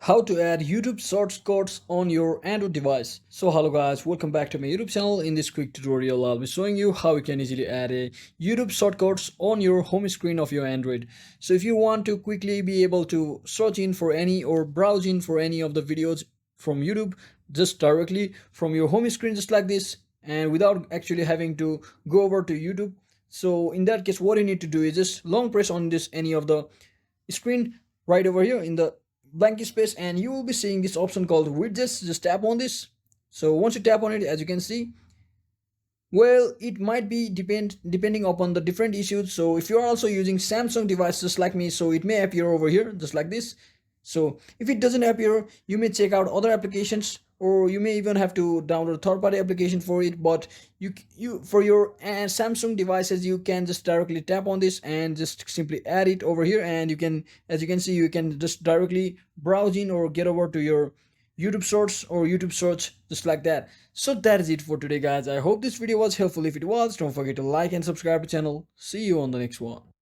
how to add YouTube shortcuts on your Android device. So hello guys, welcome back to my YouTube channel. In this quick tutorial I'll be showing you how you can easily add a YouTube shortcuts on your home screen of your Android. So if you want to quickly be able to search in for any or browse in for any of the videos from YouTube just directly from your home screen, just like this, and without actually having to go over to YouTube. So in that case, what you need to do is just long press on this any of the screen right over here in the blank space, and you will be seeing this option called widgets. Just tap on this. So once you tap on it, as you can see, well, it might be depending upon the different issues. So if you are also using Samsung device just like me, so it may appear over here just like this. So if it doesn't appear, you may check out other applications, or you may even have to download a third-party application for it. But you for your Samsung devices, you can just directly tap on this and just simply add it over here, and you can, as you can see, you can just directly browse in or get over to your YouTube source or YouTube search just like that. So that is it for today guys. I hope this video was helpful. If it was, don't forget to like and subscribe to the channel. See you on the next one.